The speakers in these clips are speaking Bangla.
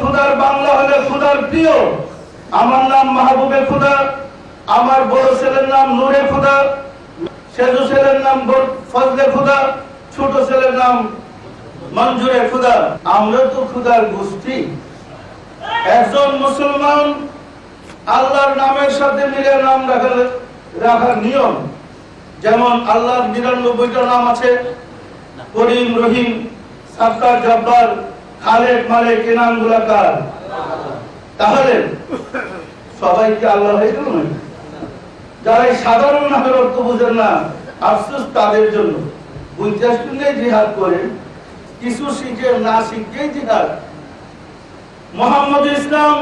খুদার বাংলা হলে খুদার প্রিয়। আমার নাম মাহবুবে খুদা, আমার বড় ছেলের নাম নূরে খুদা, সেজু ছেলের নাম ফজলে খুদা, ছোট ছেলের নাম মঞ্জুরে খুদা। আমরা তো খুদার গোষ্ঠী। একজন মুসলমান আল্লাহর নামের সাথে মিলে নাম রাখার নিয়ম। যেমন আল্লাহর ৯৯টা নাম আছে, করিম, রহিম, সাত্তার, জব্বার, খালেক, মালিক। এই নামগুলা কার? তাহলে সবাই কি আল্লাহ হয়ে গেল না? যারা এই সাধারণ নামের অর্থ বুঝেন না, আফসোস তাদের জন্য। বুঝতে জিহাদ করেন, কিছু শিখে না শিখেই জিহাদ। মুহাম্মদ ইসলাম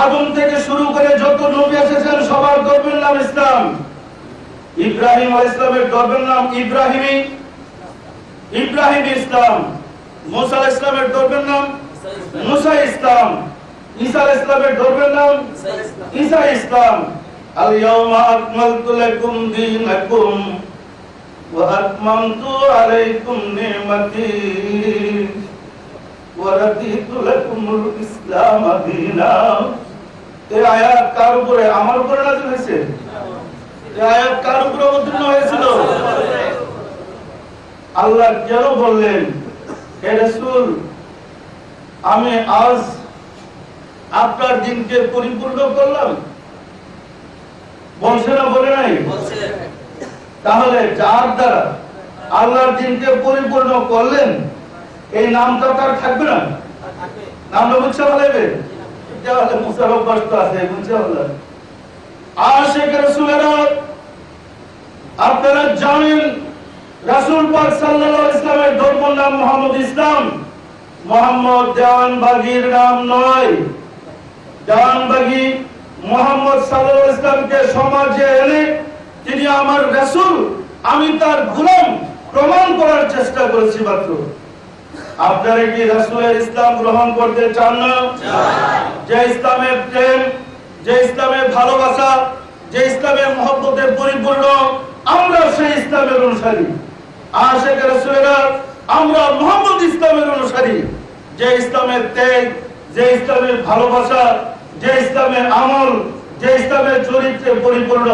আদম থেকে শুরু করে যত নবী এসেছেন সবার ধর্মের নাম ইসলাম। ইব্রাহিম আলাইহিস সালামের ধর্মের নাম ইব্রাহিমী, ইসলাম। মুসা আলাইহিস সালামের ধর্মের নাম মুসা ইসলাম। ঈসা আলাইহিস সালামের ধর্মের নাম ঈসা ইসলাম। আল ইয়াউমা আকমালতু লাকুম দীনাকুম ওয়া আতমামতু আলাইকুম নি'মাতি ওয়া রাদিতু লাকুমুল ইসলাম দীনা। এই আয়াত কার উপরে? আমার উপরে নাযিল হয়েছে। এই আয়াত কার উপরে অবতীর্ণ হয়েছিল? আল্লাহ কেন বললেন, হে রাসূল, আমি আজ আপনার দিনকে পরিপূর্ণ করলাম? বলছে না, বলে নাই? তাহলে যার দ্বারা আল্লাহর দিনকে পরিপূর্ণ করলেন, এই নামটা তার থাকবে না? নামটা বুঝতে পারবে? তাহলে মুসার কষ্ট আছে, বুঝতে পারলেন? আশিক রাসূলেরা, আপনারা জানেন রাসূল পাক সাল্লাল্লাহু আলাইহি ওয়াসাল্লামের ধর্মের নাম মুহাম্মদ ইসলাম। মুহাম্মদ দেওয়ানবাগীর নাম নয়। দেওয়ানবাগী মুহাম্মদ সাল্লাল্লাহু আলাইহি ওয়াসাল্লামকে সমাজে এনে তিনি আমার রাসূল, আমি তার গোলাম প্রমাণ করার চেষ্টা করেছি মাত্র। আপনারা কি রাসূলের ইসলাম গ্রহণ করতে চান না? যে ইসলামের প্রেম, যে ইসলামের ভালোবাসা, যে ইসলামের মহব্বতে পরিপূর্ণ, আমরা সেই ইসলামের অনুসারী। আশিক রাসূলেরা, আমরা মুহাম্মদ ইসলামের অনুসারী। যে ইসলামের ত্যাগ, যে ইসলামের ভালোবাসা, যে ইসলামের আমল, যে ইসলামের চরিত্রে পরিপূর্ণ।